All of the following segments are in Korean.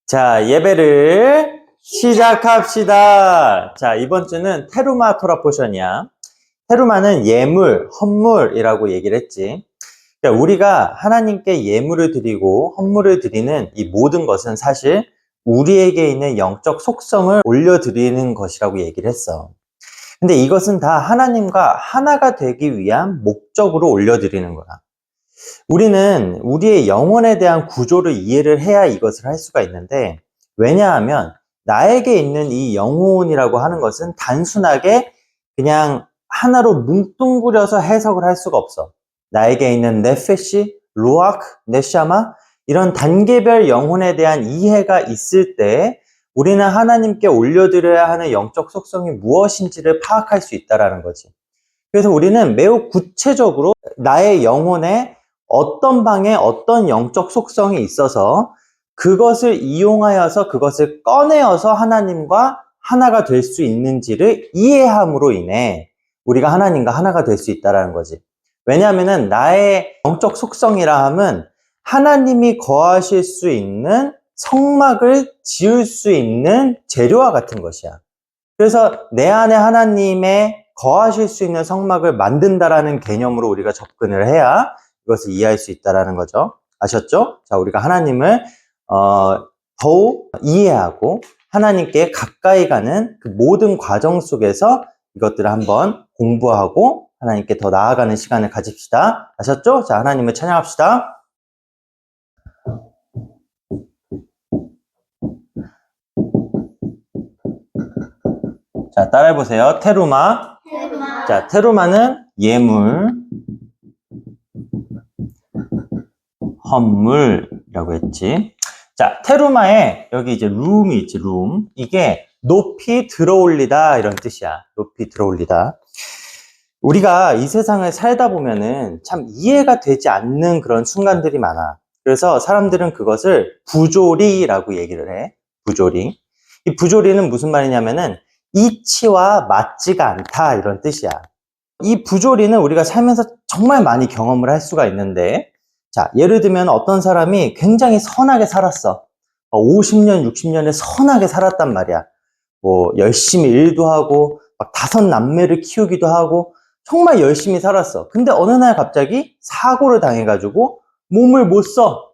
자, 예배를 시작합시다. 자, 이번 주는 테루마 토라 포션이야. 테루마는 예물, 헌물이라고 얘기를 했지. 그러니까 우리가 하나님께 예물을 드리고 헌물을 드리는 이 모든 것은 사실 우리에게 있는 영적 속성을 올려드리는 것이라고 얘기를 했어. 근데 이것은 다 하나님과 하나가 되기 위한 목적으로 올려드리는 거야. 우리는 우리의 영혼에 대한 구조를 이해를 해야 이것을 할 수가 있는데, 왜냐하면 나에게 있는 이 영혼이라고 하는 것은 단순하게 그냥 하나로 뭉뚱그려서 해석을 할 수가 없어. 나에게 있는 네페시, 루아크, 네샤마 이런 단계별 영혼에 대한 이해가 있을 때 우리는 하나님께 올려드려야 하는 영적 속성이 무엇인지를 파악할 수 있다는 거지. 그래서 우리는 매우 구체적으로 나의 영혼에 어떤 방에 어떤 영적 속성이 있어서 그것을 이용하여서 그것을 꺼내어서 하나님과 하나가 될 수 있는지를 이해함으로 인해 우리가 하나님과 하나가 될 수 있다는 거지. 왜냐하면 나의 영적 속성이라 함은 하나님이 거하실 수 있는 성막을 지을 수 있는 재료와 같은 것이야. 그래서 내 안에 하나님의 거하실 수 있는 성막을 만든다라는 개념으로 우리가 접근을 해야 이것을 이해할 수 있다는 거죠. 아셨죠? 자, 우리가 하나님을 더욱 이해하고 하나님께 가까이 가는 그 모든 과정 속에서 이것들을 한번 공부하고 하나님께 더 나아가는 시간을 가집시다. 아셨죠? 자, 하나님을 찬양합시다. 자, 따라해보세요. 테루마. 자, 테루마는 예물, 헌물이라고 했지. 자, 테루마에 여기 이제 룸이 있지, 룸. 이게 높이 들어올리다 이런 뜻이야. 높이 들어올리다. 우리가 이 세상을 살다 보면은 참 이해가 되지 않는 그런 순간들이 많아. 그래서 사람들은 그것을 부조리라고 얘기를 해. 부조리. 이 부조리는 무슨 말이냐면은 이치와 맞지가 않다 이런 뜻이야. 이 부조리는 우리가 살면서 정말 많이 경험을 할 수가 있는데, 자, 예를 들면 어떤 사람이 굉장히 선하게 살았어. 50년, 60년에 선하게 살았단 말이야. 뭐 열심히 일도 하고 막 5남매를 키우기도 하고 정말 열심히 살았어. 근데 어느 날 갑자기 사고를 당해가지고 몸을 못 써.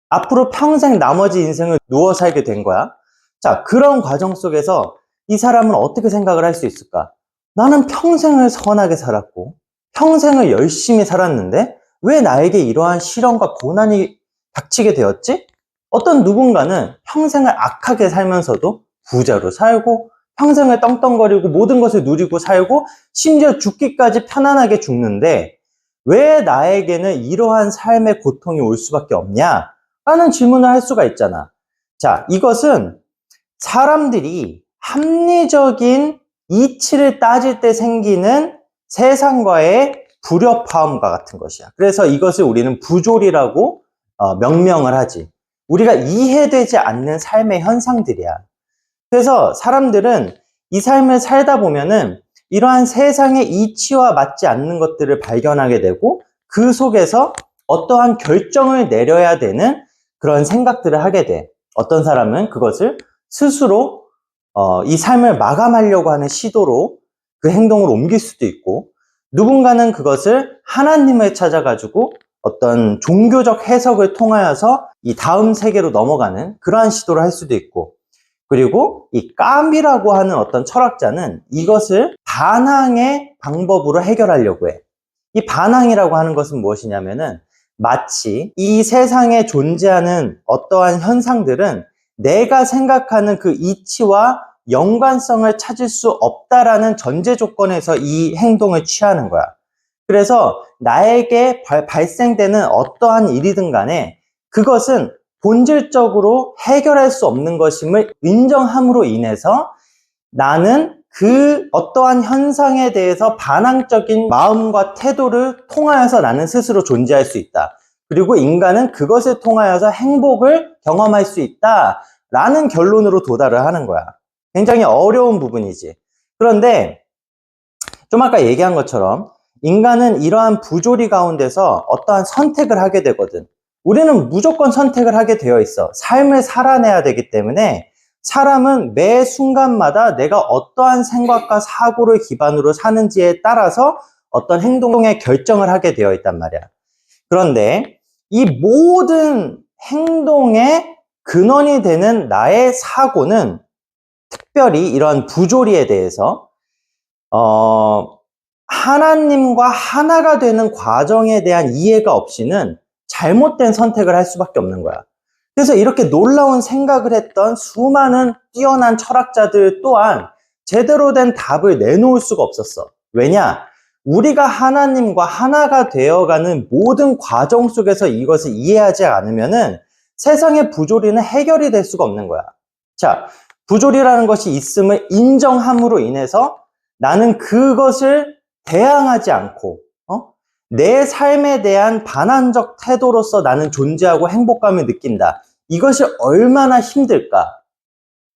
앞으로 평생 나머지 인생을 누워 살게 된 거야. 자, 그런 과정 속에서 이 사람은 어떻게 생각을 할 수 있을까? 나는 평생을 선하게 살았고 평생을 열심히 살았는데 왜 나에게 이러한 시련과 고난이 닥치게 되었지? 어떤 누군가는 평생을 악하게 살면서도 부자로 살고 평생을 떵떵거리고 모든 것을 누리고 살고 심지어 죽기까지 편안하게 죽는데 왜 나에게는 이러한 삶의 고통이 올 수밖에 없냐? 라는 질문을 할 수가 있잖아. 자, 이것은 사람들이 합리적인 이치를 따질 때 생기는 세상과의 불협화음과 같은 것이야. 그래서 이것을 우리는 부조리라고 명명을 하지. 우리가 이해되지 않는 삶의 현상들이야. 그래서 사람들은 이 삶을 살다 보면은 이러한 세상의 이치와 맞지 않는 것들을 발견하게 되고 그 속에서 어떠한 결정을 내려야 되는 그런 생각들을 하게 돼. 어떤 사람은 그것을 스스로 이 삶을 마감하려고 하는 시도로 그 행동을 옮길 수도 있고, 누군가는 그것을 하나님을 찾아가지고 어떤 종교적 해석을 통하여서 이 다음 세계로 넘어가는 그러한 시도를 할 수도 있고, 그리고 이 까미라고 하는 어떤 철학자는 이것을 반항의 방법으로 해결하려고 해. 이 반항이라고 하는 것은 무엇이냐면은 마치 이 세상에 존재하는 어떠한 현상들은 내가 생각하는 그 이치와 연관성을 찾을 수 없다라는 전제 조건에서 이 행동을 취하는 거야. 그래서 나에게 발생되는 어떠한 일이든 간에 그것은 본질적으로 해결할 수 없는 것임을 인정함으로 인해서 나는 그 어떠한 현상에 대해서 반항적인 마음과 태도를 통하여서 나는 스스로 존재할 수 있다. 그리고 인간은 그것을 통하여서 행복을 경험할 수 있다. 라는 결론으로 도달을 하는 거야. 굉장히 어려운 부분이지. 그런데 좀 아까 얘기한 것처럼 인간은 이러한 부조리 가운데서 어떠한 선택을 하게 되거든. 우리는 무조건 선택을 하게 되어 있어. 삶을 살아내야 되기 때문에 사람은 매 순간마다 내가 어떠한 생각과 사고를 기반으로 사는지에 따라서 어떤 행동의 결정을 하게 되어 있단 말이야. 그런데 이 모든 행동의 근원이 되는 나의 사고는 특별히 이러한 부조리에 대해서 하나님과 하나가 되는 과정에 대한 이해가 없이는 잘못된 선택을 할 수밖에 없는 거야. 그래서 이렇게 놀라운 생각을 했던 수많은 뛰어난 철학자들 또한 제대로 된 답을 내놓을 수가 없었어. 왜냐? 우리가 하나님과 하나가 되어가는 모든 과정 속에서 이것을 이해하지 않으면은 세상의 부조리는 해결이 될 수가 없는 거야. 자, 부조리라는 것이 있음을 인정함으로 인해서 나는 그것을 대항하지 않고 내 삶에 대한 반환적 태도로서 나는 존재하고 행복감을 느낀다. 이것이 얼마나 힘들까?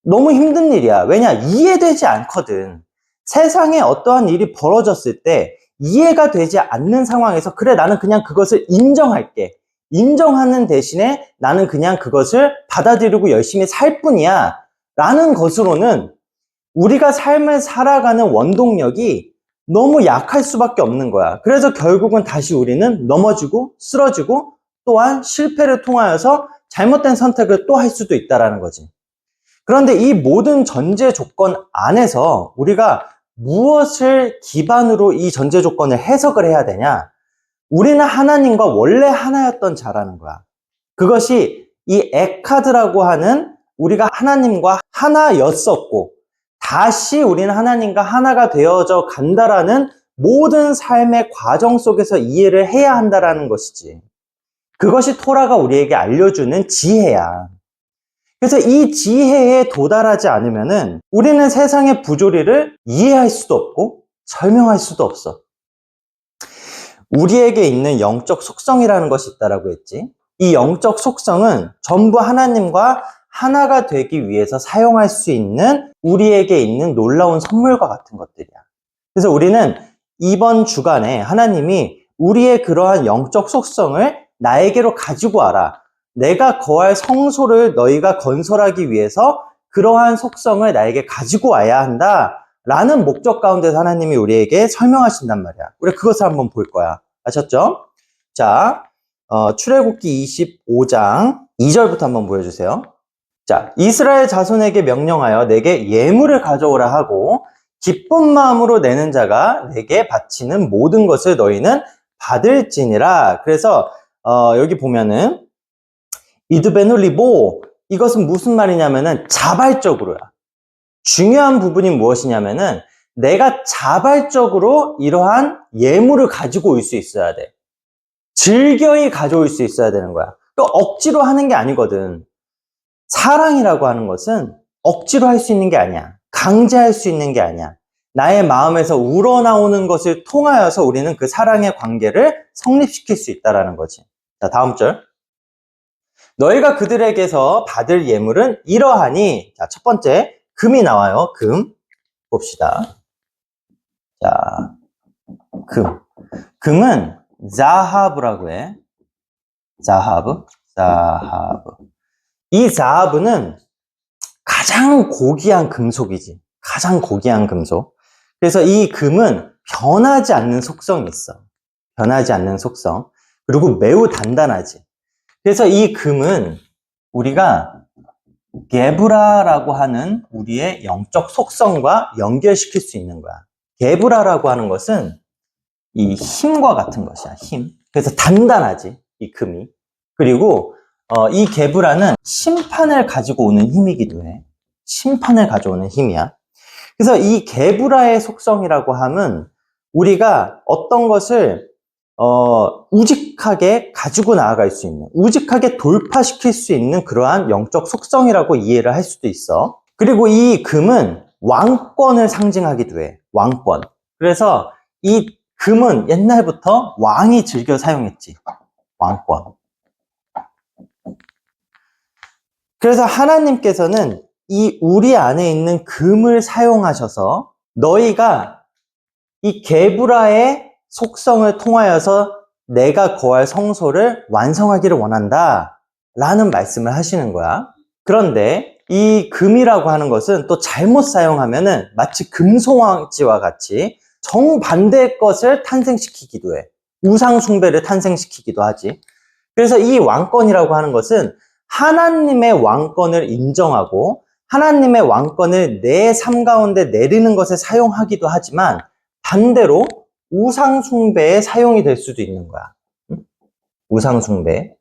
너무 힘든 일이야. 왜냐? 이해되지 않거든. 세상에 어떠한 일이 벌어졌을 때 이해가 되지 않는 상황에서 그래, 나는 그냥 그것을 인정할게. 인정하는 대신에 나는 그냥 그것을 받아들이고 열심히 살 뿐이야. 라는 것으로는 우리가 삶을 살아가는 원동력이 너무 약할 수밖에 없는 거야. 그래서 결국은 다시 우리는 넘어지고 쓰러지고 또한 실패를 통하여서 잘못된 선택을 또 할 수도 있다는 거지. 그런데 이 모든 전제 조건 안에서 우리가 무엇을 기반으로 이 전제 조건을 해석을 해야 되냐? 우리는 하나님과 원래 하나였던 자라는 거야. 그것이 이 에카드라고 하는 우리가 하나님과 하나였었고 다시 우리는 하나님과 하나가 되어져 간다라는 모든 삶의 과정 속에서 이해를 해야 한다라는 것이지. 그것이 토라가 우리에게 알려주는 지혜야. 그래서 이 지혜에 도달하지 않으면은 우리는 세상의 부조리를 이해할 수도 없고 설명할 수도 없어. 우리에게 있는 영적 속성이라는 것이 있다라고 했지. 이 영적 속성은 전부 하나님과 하나가 되기 위해서 사용할 수 있는 우리에게 있는 놀라운 선물과 같은 것들이야. 그래서 우리는 이번 주간에 하나님이 우리의 그러한 영적 속성을 나에게로 가지고 와라. 내가 거할 성소를 너희가 건설하기 위해서 그러한 속성을 나에게 가지고 와야 한다. 라는 목적 가운데서 하나님이 우리에게 설명하신단 말이야. 우리 그것을 한번 볼 거야. 아셨죠? 자, 출애굽기 25장 2절부터 한번 보여주세요. 자, 이스라엘 자손에게 명령하여 내게 예물을 가져오라 하고 기쁜 마음으로 내는 자가 내게 바치는 모든 것을 너희는 받을지니라. 그래서 여기 보면은 이드베눌리보, 이것은 무슨 말이냐면은 자발적으로야. 중요한 부분이 무엇이냐면은 내가 자발적으로 이러한 예물을 가지고 올 수 있어야 돼. 즐겨이 가져올 수 있어야 되는 거야. 또 억지로 하는 게 아니거든. 사랑이라고 하는 것은 억지로 할 수 있는 게 아니야. 강제할 수 있는 게 아니야. 나의 마음에서 우러나오는 것을 통하여서 우리는 그 사랑의 관계를 성립시킬 수 있다는 거지. 자, 다음 절. 너희가 그들에게서 받을 예물은 이러하니, 자, 첫 번째, 금이 나와요. 금. 봅시다. 자, 금. 금은 자하브라고 해. 자하브. 이 자하브는 가장 고귀한 금속이지. 가장 고귀한 금속. 그래서 이 금은 변하지 않는 속성이 있어. 변하지 않는 속성. 그리고 매우 단단하지. 그래서 이 금은 우리가 게브라라고 하는 우리의 영적 속성과 연결시킬 수 있는 거야. 게브라라고 하는 것은 이 힘과 같은 것이야. 힘. 그래서 단단하지. 이 금이. 그리고 이 게브라는 심판을 가지고 오는 힘이기도 해. 심판을 가져오는 힘이야. 그래서 이 게브라의 속성이라고 하면 우리가 어떤 것을 우직하게 가지고 나아갈 수 있는, 우직하게 돌파시킬 수 있는 그러한 영적 속성이라고 이해를 할 수도 있어. 그리고 이 금은 왕권을 상징하기도 해. 왕권. 그래서 이 금은 옛날부터 왕이 즐겨 사용했지. 왕권. 그래서 하나님께서는 이 우리 안에 있는 금을 사용하셔서 너희가 이 게브라의 속성을 통하여서 내가 거할 성소를 완성하기를 원한다 라는 말씀을 하시는 거야. 그런데 이 금이라고 하는 것은 또 잘못 사용하면은 마치 금송아지와 같이 정반대의 것을 탄생시키기도 해. 우상숭배를 탄생시키기도 하지. 그래서 이 왕권이라고 하는 것은 하나님의 왕권을 인정하고 하나님의 왕권을 내 삶 가운데 내리는 것에 사용하기도 하지만 반대로 우상숭배에 사용이 될 수도 있는 거야. 우상숭배.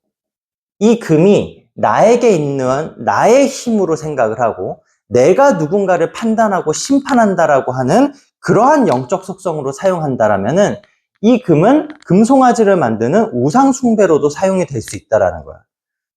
이 금이 나에게 있는 나의 힘으로 생각을 하고 내가 누군가를 판단하고 심판한다라고 하는 그러한 영적 속성으로 사용한다라면은 이 금은 금송아지를 만드는 우상숭배로도 사용이 될 수 있다라는 거야.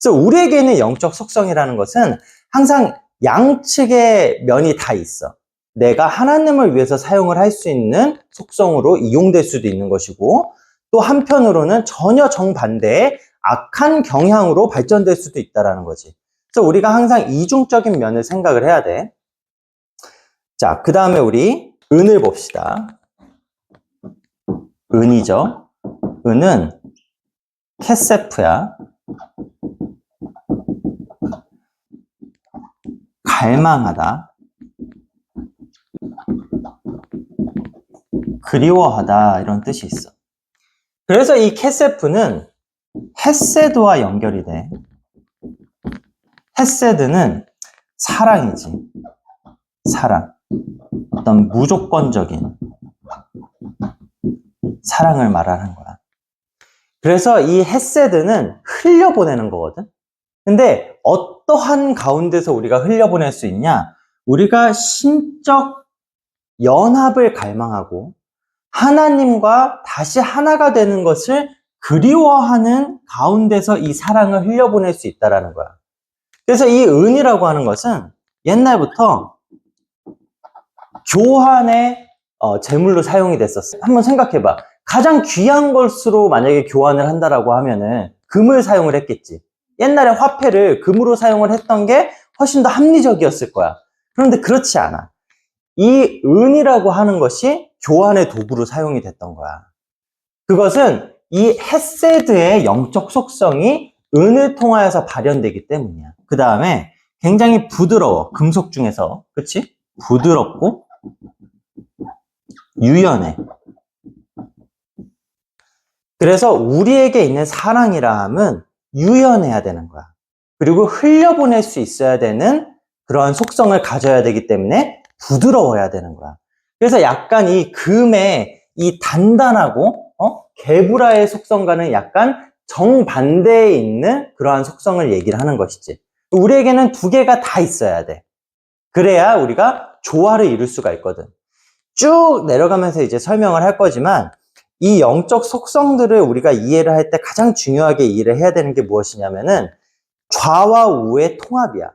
그래서 우리에게 있는 영적 속성이라는 것은 항상 양측의 면이 다 있어. 내가 하나님을 위해서 사용을 할 수 있는 속성으로 이용될 수도 있는 것이고 또 한편으로는 전혀 정반대의 악한 경향으로 발전될 수도 있다는 거지. 그래서 우리가 항상 이중적인 면을 생각을 해야 돼. 자, 그 다음에 우리 은을 봅시다. 은이죠. 은은 캐세프야. 갈망하다. 그리워하다 이런 뜻이 있어. 그래서 이 캐세프는 헤세드와 연결이 돼. 헤세드는 사랑이지. 사랑. 어떤 무조건적인 사랑을 말하는 거야. 그래서 이 헤세드는 흘려보내는 거거든. 근데 어떠한 가운데서 우리가 흘려보낼 수 있냐? 우리가 신적 연합을 갈망하고 하나님과 다시 하나가 되는 것을 그리워하는 가운데서 이 사랑을 흘려보낼 수 있다는 거야. 그래서 이 은이라고 하는 것은 옛날부터 교환의 제물로 사용이 됐었어. 한번 생각해봐. 가장 귀한 것으로 만약에 교환을 한다라고 하면은 금을 사용을 했겠지. 옛날에 화폐를 금으로 사용을 했던 게 훨씬 더 합리적이었을 거야. 그런데 그렇지 않아. 이 은이라고 하는 것이 교환의 도구로 사용이 됐던 거야. 그것은 이 헤세드의 영적 속성이 은을 통하여서 발현되기 때문이야. 그 다음에 굉장히 부드러워. 금속 중에서. 그치? 부드럽고 유연해. 그래서 우리에게 있는 사랑이라 함은 유연해야 되는 거야. 그리고 흘려보낼 수 있어야 되는 그러한 속성을 가져야 되기 때문에 부드러워야 되는 거야. 그래서 약간 이 금의 이 단단하고 개브라의 속성과는 약간 정반대에 있는 그러한 속성을 얘기를 하는 것이지. 우리에게는 두 개가 다 있어야 돼. 그래야 우리가 조화를 이룰 수가 있거든. 쭉 내려가면서 이제 설명을 할 거지만 이 영적 속성들을 우리가 이해를 할 때 가장 중요하게 이해를 해야 되는 게 무엇이냐면은 좌와 우의 통합이야.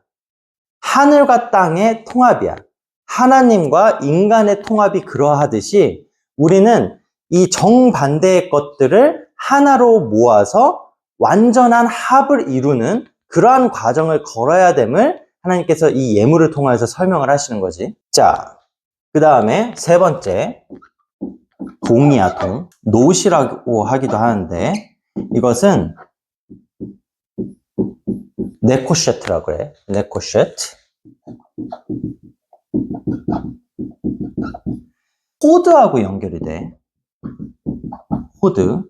하늘과 땅의 통합이야. 하나님과 인간의 통합이 그러하듯이 우리는 이 정반대의 것들을 하나로 모아서 완전한 합을 이루는 그러한 과정을 걸어야 됨을 하나님께서 이 예물을 통해서 설명을 하시는 거지. 자, 그 다음에 세 번째, 동이야, 동. 노시라고 하기도 하는데 이것은 네코셰트라고 해. 네코셰트. 호드하고 연결이 돼. 호드.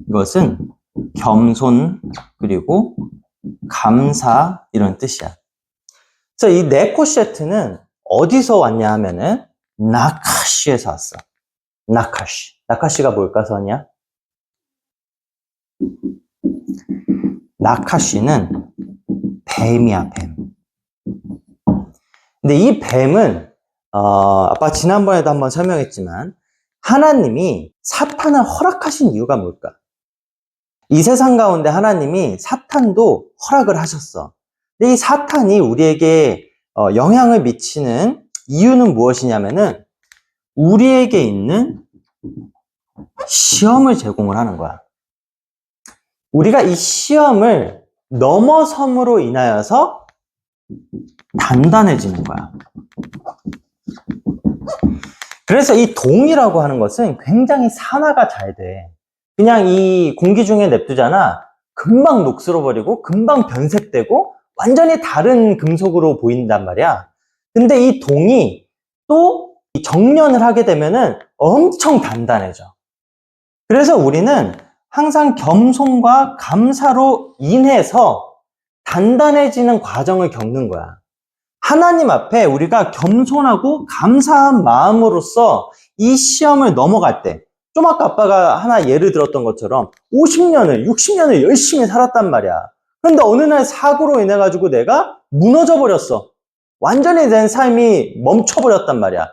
이것은 겸손 그리고 감사 이런 뜻이야. 그래서 이 네코셰트는 어디서 왔냐 하면은 나카시에서 왔어. 나카시. 나카시가 뭘까 선이야? 나카시는 뱀이야, 뱀. 근데 이 뱀은 아빠 지난번에도 한번 설명했지만 하나님이 사탄을 허락하신 이유가 뭘까? 이 세상 가운데 하나님이 사탄도 허락을 하셨어. 근데 이 사탄이 우리에게 영향을 미치는 이유는 무엇이냐면은 우리에게 있는 시험을 제공을 하는 거야. 우리가 이 시험을 넘어섬으로 인하여서 단단해지는 거야. 그래서 이 동이라고 하는 것은 굉장히 산화가 잘 돼. 그냥 이 공기 중에 냅두잖아. 금방 녹슬어버리고 금방 변색되고 완전히 다른 금속으로 보인단 말이야. 근데 이 동이 또 정련을 하게 되면은 엄청 단단해져. 그래서 우리는 항상 겸손과 감사로 인해서 단단해지는 과정을 겪는 거야. 하나님 앞에 우리가 겸손하고 감사한 마음으로써 이 시험을 넘어갈 때, 좀 아까 아빠가 하나 예를 들었던 것처럼 50년을, 60년을 열심히 살았단 말이야. 그런데 어느 날 사고로 인해 가지고 내가 무너져 버렸어. 완전히 내 삶이 멈춰버렸단 말이야.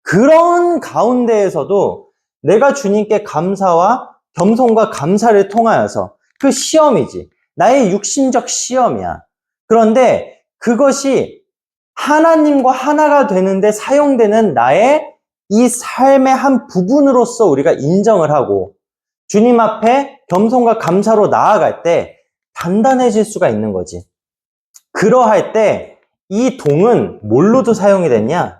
그런 가운데에서도 내가 주님께 감사와 겸손과 감사를 통하여서, 그 시험이지, 나의 육신적 시험이야. 그런데 그것이 하나님과 하나가 되는데 사용되는 나의 이 삶의 한 부분으로서 우리가 인정을 하고 주님 앞에 겸손과 감사로 나아갈 때 단단해질 수가 있는 거지. 그러할 때 이 동은 뭘로도 사용이 됐냐?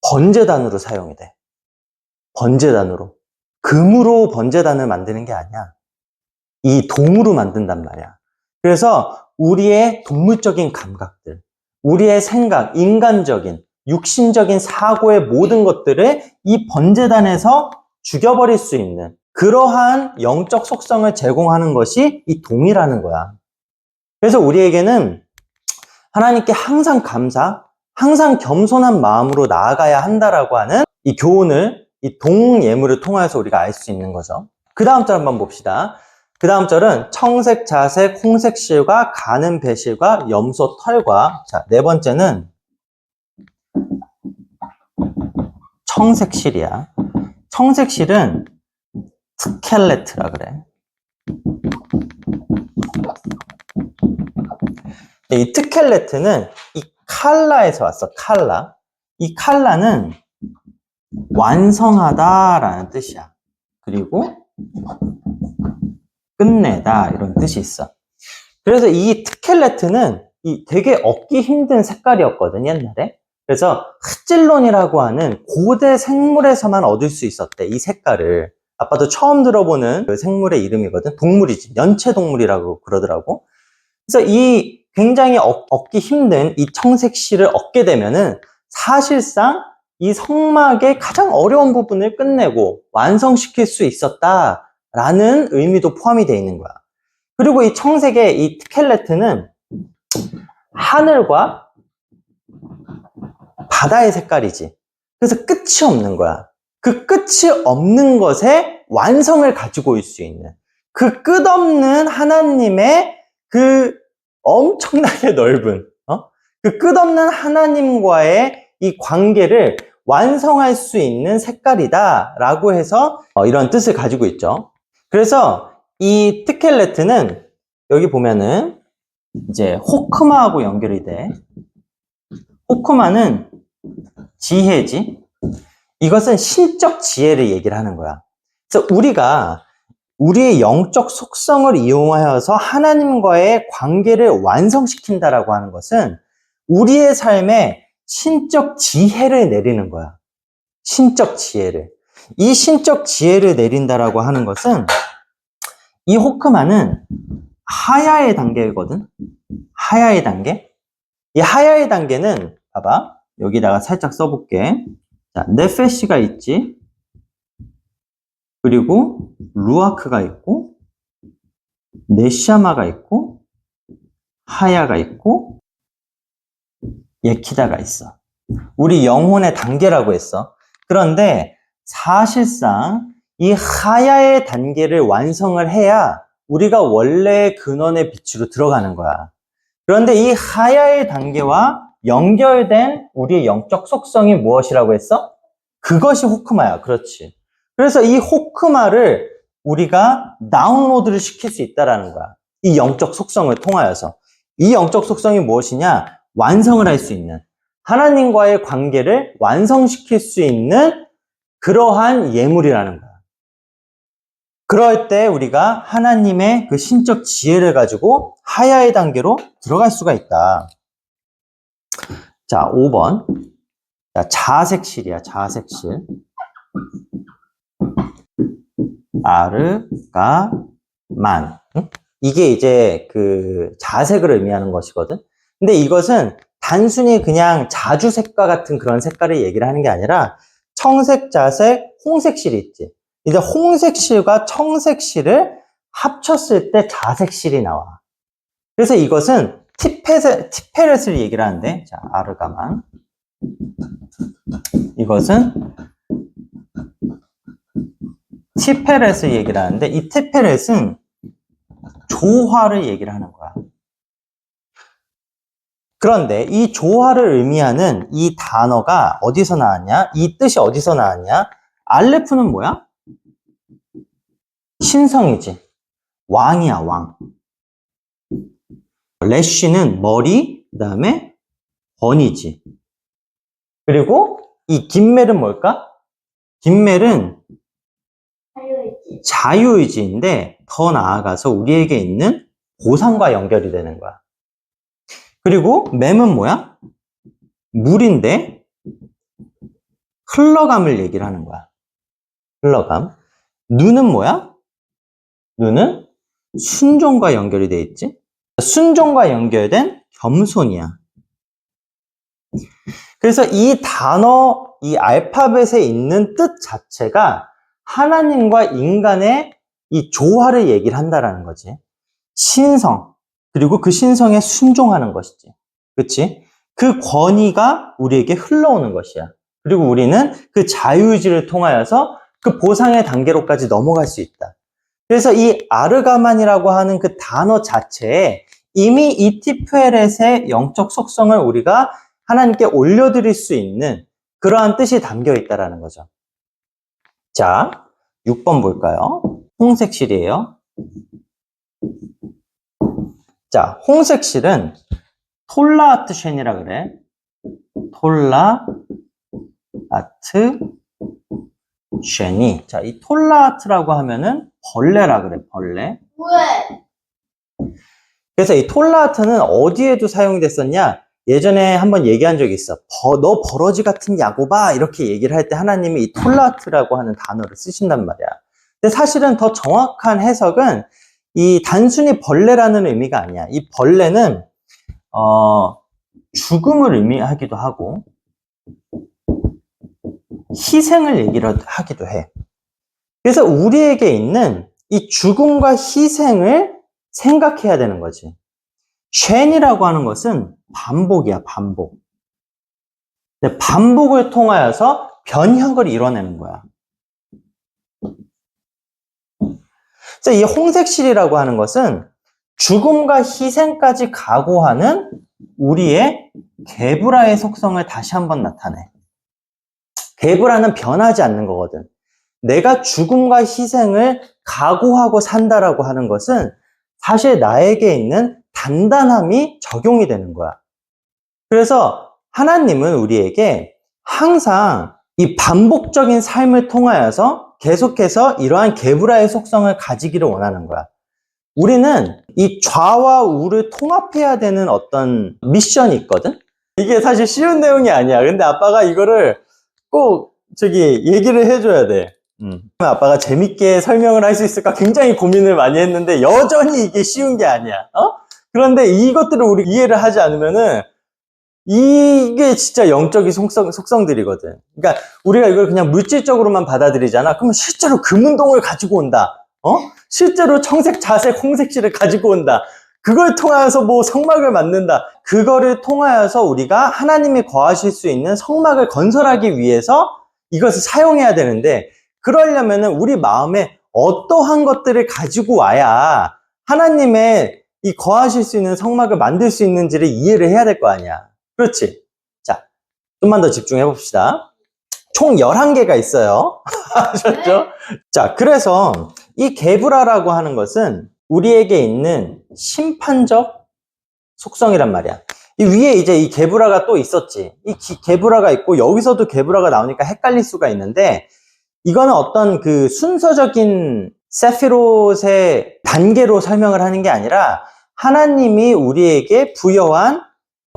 번제단으로 사용이 돼. 번제단으로. 금으로 번제단을 만드는 게 아니야. 이 동으로 만든단 말이야. 그래서 우리의 동물적인 감각들, 우리의 생각, 인간적인, 육신적인 사고의 모든 것들을 이 번제단에서 죽여버릴 수 있는 그러한 영적 속성을 제공하는 것이 이 동이라는 거야. 그래서 우리에게는 하나님께 항상 감사, 항상 겸손한 마음으로 나아가야 한다라고 하는 이 교훈을 이 동예물을 통해서 우리가 알 수 있는 거죠. 그 다음 절 한번 봅시다. 그 다음 절은 청색, 자색, 홍색 실과 가는 배실과 염소 털과, 자, 네 번째는 청색 실이야. 청색 실은 스켈레트라 그래. 이 트켈레트는 이 칼라에서 왔어. 칼라. 이 칼라는 완성하다라는 뜻이야. 그리고 끝내다 이런 뜻이 있어. 그래서 이 트켈레트는 이 되게 얻기 힘든 색깔이었거든, 옛날에. 그래서 흑질론이라고 하는 고대 생물에서만 얻을 수 있었대, 이 색깔을. 아빠도 처음 들어보는 그 생물의 이름이거든. 동물이지. 연체동물이라고 그러더라고. 그래서 이 굉장히 얻기 힘든 이 청색실을 얻게 되면은 사실상 이 성막의 가장 어려운 부분을 끝내고 완성시킬 수 있었다라는 의미도 포함이 되어 있는 거야. 그리고 이 청색의 이 스켈레트는 하늘과 바다의 색깔이지. 그래서 끝이 없는 거야. 그 끝이 없는 것에 완성을 가지고 올 수 있는 그 끝없는 하나님의 그 엄청나게 넓은 그 끝없는 하나님과의 이 관계를 완성할 수 있는 색깔이다 라고 해서 이런 뜻을 가지고 있죠. 그래서 이 트켈레트는 여기 보면은 이제 호크마하고 연결이 돼. 호크마는 지혜지. 이것은 신적 지혜를 얘기를 하는 거야. 그래서 우리가 우리의 영적 속성을 이용하여서 하나님과의 관계를 완성시킨다라고 하는 것은 우리의 삶에 신적 지혜를 내리는 거야. 신적 지혜를. 이 신적 지혜를 내린다라고 하는 것은 이 호크마는 하야의 단계거든. 하야의 단계. 이 하야의 단계는 봐봐. 여기다가 살짝 써볼게. 자, 네페시가 있지. 그리고 루아크가 있고 네샤마가 있고 하야가 있고 예키다가 있어. 우리 영혼의 단계라고 했어. 그런데 사실상 이 하야의 단계를 완성을 해야 우리가 원래의 근원의 빛으로 들어가는 거야. 그런데 이 하야의 단계와 연결된 우리의 영적 속성이 무엇이라고 했어? 그것이 호크마야. 그렇지. 그래서 이 호크마를 우리가 다운로드를 시킬 수 있다는 거야. 이 영적 속성을 통하여서. 이 영적 속성이 무엇이냐? 완성을 할 수 있는, 하나님과의 관계를 완성시킬 수 있는 그러한 예물이라는 거야. 그럴 때 우리가 하나님의 그 신적 지혜를 가지고 하야의 단계로 들어갈 수가 있다. 자, 5번. 자, 자색실이야, 자색실. 아르가만. 응? 이게 이제 그 자색을 의미하는 것이거든. 근데 이것은 단순히 그냥 자주색과 같은 그런 색깔을 얘기를 하는 게 아니라 청색, 자색, 홍색실이 있지. 이제 홍색실과 청색실을 합쳤을 때 자색실이 나와. 그래서 이것은 티페렛을 얘기를 하는데, 자, 아르가만. 이것은 티페렛을 얘기를 하는데, 이 티페렛은 조화를 얘기를 하는 거야. 그런데 이 조화를 의미하는 이 단어가 어디서 나왔냐? 이 뜻이 어디서 나왔냐? 알레프는 뭐야? 신성이지. 왕이야, 왕. 레쉬는 머리, 그 다음에 권이지. 그리고 이 김멜은 뭘까? 김멜은 자유의지인데 더 나아가서 우리에게 있는 보상과 연결이 되는 거야. 그리고 맴은 뭐야? 물인데 흘러감을 얘기를 하는 거야. 흘러감. 누는 뭐야? 누는 순종과 연결이 돼 있지. 순종과 연결된 겸손이야. 그래서 이 단어, 이 알파벳에 있는 뜻 자체가 하나님과 인간의 이 조화를 얘기를 한다라는 거지. 신성, 그리고 그 신성에 순종하는 것이지. 그치? 그 권위가 우리에게 흘러오는 것이야. 그리고 우리는 그 자유의지를 통하여서 그 보상의 단계로까지 넘어갈 수 있다. 그래서 이 아르가만이라고 하는 그 단어 자체에 이미 이 티페렛의 영적 속성을 우리가 하나님께 올려드릴 수 있는 그러한 뜻이 담겨 있다는 거죠. 자, 6번 볼까요? 홍색실이에요. 자, 홍색실은 톨라아트 쉔이라 그래. 톨라아트 쉔이. 자, 이 톨라아트라고 하면은 벌레라 그래, 벌레. 왜? 그래서 이 톨라아트는 어디에도 사용이 됐었냐? 예전에 한번 얘기한 적이 있어. 너 버러지 같은 야곱아 이렇게 얘기를 할 때 하나님이 이 톨라아트라고 하는 단어를 쓰신단 말이야. 근데 사실은 더 정확한 해석은 이 단순히 벌레라는 의미가 아니야. 이 벌레는 죽음을 의미하기도 하고 희생을 얘기를 하기도 해. 그래서 우리에게 있는 이 죽음과 희생을 생각해야 되는 거지. 쉔이라고 하는 것은 반복이야, 반복. 근데 반복을 통하여서 변혁을 이뤄내는 거야. 그래서 이 홍색실이라고 하는 것은 죽음과 희생까지 각오하는 우리의 게브라의 속성을 다시 한번 나타내. 게브라는 변하지 않는 거거든. 내가 죽음과 희생을 각오하고 산다라고 하는 것은 사실 나에게 있는 단단함이 적용이 되는 거야. 그래서 하나님은 우리에게 항상 이 반복적인 삶을 통하여서 계속해서 이러한 게브라의 속성을 가지기를 원하는 거야. 우리는 이 좌와 우를 통합해야 되는 어떤 미션이 있거든? 이게 사실 쉬운 내용이 아니야. 근데 아빠가 이거를 꼭 얘기를 해줘야 돼. 아빠가 재밌게 설명을 할 수 있을까 굉장히 고민을 많이 했는데 여전히 이게 쉬운 게 아니야. 그런데 이것들을 우리 이해를 하지 않으면은 이게 진짜 영적인 속성들이거든. 그러니까 우리가 이걸 그냥 물질적으로만 받아들이잖아. 그러면 실제로 금운동을 가지고 온다. 실제로 청색, 자색, 홍색실을 가지고 온다. 그걸 통하여서 뭐 성막을 만든다. 그거를 통하여서 우리가 하나님이 거하실 수 있는 성막을 건설하기 위해서 이것을 사용해야 되는데, 그러려면은 우리 마음에 어떠한 것들을 가지고 와야 하나님의 이 거하실 수 있는 성막을 만들 수 있는지를 이해를 해야 될 거 아니야. 그렇지? 자, 좀만 더 집중해 봅시다. 총 11개가 있어요. 아셨죠? 자, 그래서 이 게브라라고 하는 것은 우리에게 있는 심판적 속성이란 말이야. 이 위에 이제 이 게브라가 또 있었지. 이 게브라가 있고 여기서도 게브라가 나오니까 헷갈릴 수가 있는데, 이거는 어떤 그 순서적인 세피롯의 단계로 설명을 하는 게 아니라 하나님이 우리에게 부여한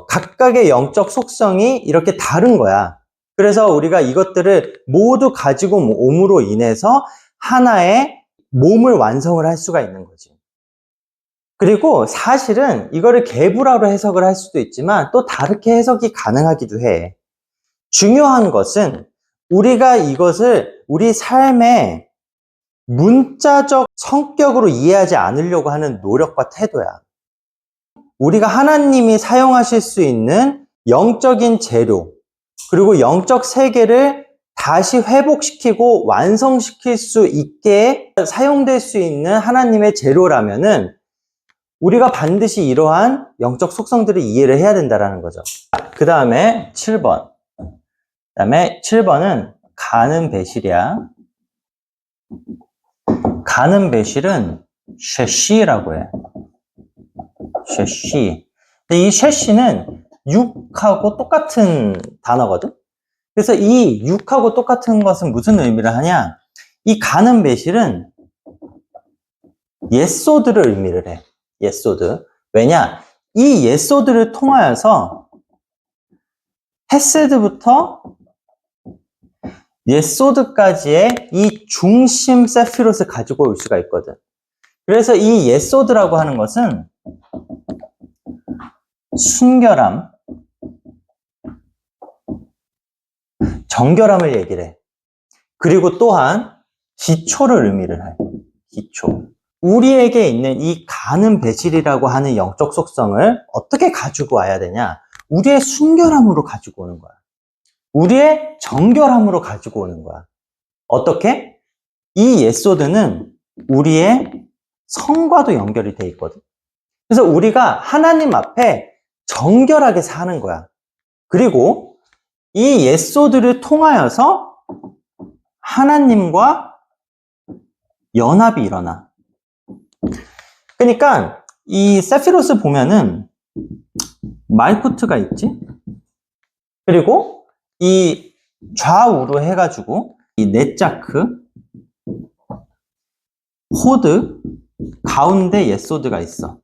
각각의 영적 속성이 이렇게 다른 거야. 그래서 우리가 이것들을 모두 가지고 옴으로 인해서 하나의 몸을 완성을 할 수가 있는 거지. 그리고 사실은 이거를 개불화로 해석을 할 수도 있지만 또 다르게 해석이 가능하기도 해. 중요한 것은 우리가 이것을 우리 삶의 문자적 성격으로 이해하지 않으려고 하는 노력과 태도야. 우리가 하나님이 사용하실 수 있는 영적인 재료, 그리고 영적 세계를 다시 회복시키고 완성시킬 수 있게 사용될 수 있는 하나님의 재료라면은 우리가 반드시 이러한 영적 속성들을 이해를 해야 된다는 거죠. 그 다음에 7번. 그 다음에 7번은 가는 배실이야. 가는 배실은 쉐시라고 해. 쉐시. 근데 이 쉐시는 6하고 똑같은 단어거든? 그래서 이 6하고 똑같은 것은 무슨 의미를 하냐? 이 가는 배실은 예소드를 의미를 해. 예소드. 왜냐? 이 예소드를 통하여서 헤세드부터 예소드까지의 이 중심 세피롯을 가지고 올 수가 있거든. 그래서 이 예소드라고 하는 것은 순결함, 정결함을 얘기를 해. 그리고 또한 기초를 의미를 해. 기초. 우리에게 있는 이 가는 배실이라고 하는 영적 속성을 어떻게 가지고 와야 되냐? 우리의 순결함으로 가지고 오는 거야. 우리의 정결함으로 가지고 오는 거야. 어떻게? 이 예소드는 우리의 성과도 연결이 돼 있거든. 그래서 우리가 하나님 앞에 정결하게 사는 거야. 그리고 이 예소드를 통하여서 하나님과 연합이 일어나. 그러니까 이 세피로스 보면은 말쿠트가 있지. 그리고 이 좌우로 해가지고 이 넷자크, 호드, 가운데 예소드가 있어.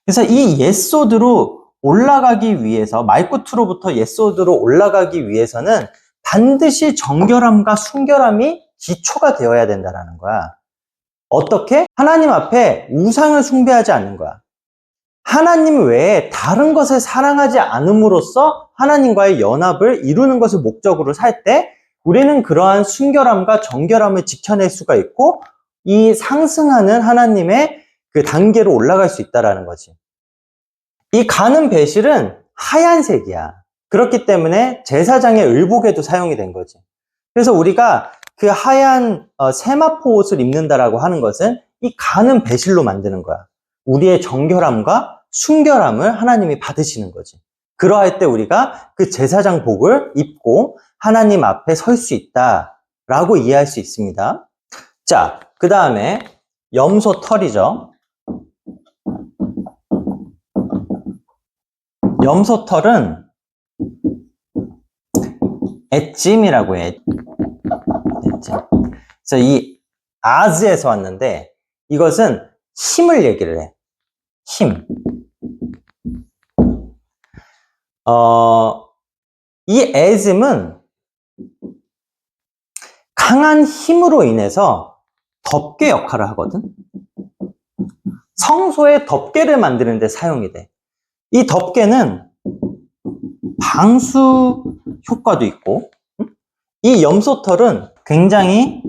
그래서 이 예소드로 올라가기 위해서, 말쿠트로부터 예소드로 올라가기 위해서는 반드시 정결함과 순결함이 기초가 되어야 된다는 거야. 어떻게? 하나님 앞에 우상을 숭배하지 않는 거야. 하나님 외에 다른 것을 사랑하지 않음으로써 하나님과의 연합을 이루는 것을 목적으로 살 때 우리는 그러한 순결함과 정결함을 지켜낼 수가 있고 이 상승하는 하나님의 그 단계로 올라갈 수 있다는 거지. 이 가는 배실은 하얀색이야. 그렇기 때문에 제사장의 의복에도 사용이 된 거지. 그래서 우리가 그 하얀 세마포 옷을 입는다라고 하는 것은 이 가는 배실로 만드는 거야. 우리의 정결함과 순결함을 하나님이 받으시는 거지. 그러할 때 우리가 그 제사장 복을 입고 하나님 앞에 설 수 있다라고 이해할 수 있습니다. 자, 그 다음에 염소 털이죠. 염소 털은 엣짐이라고 해. 엣짐. 그래서 이 아즈에서 왔는데 이것은 힘을 얘기를 해. 힘. 이 에즘은 강한 힘으로 인해서 덮개 역할을 하거든. 성소에 덮개를 만드는 데 사용이 돼. 이 덮개는 방수 효과도 있고, 이 염소털은 굉장히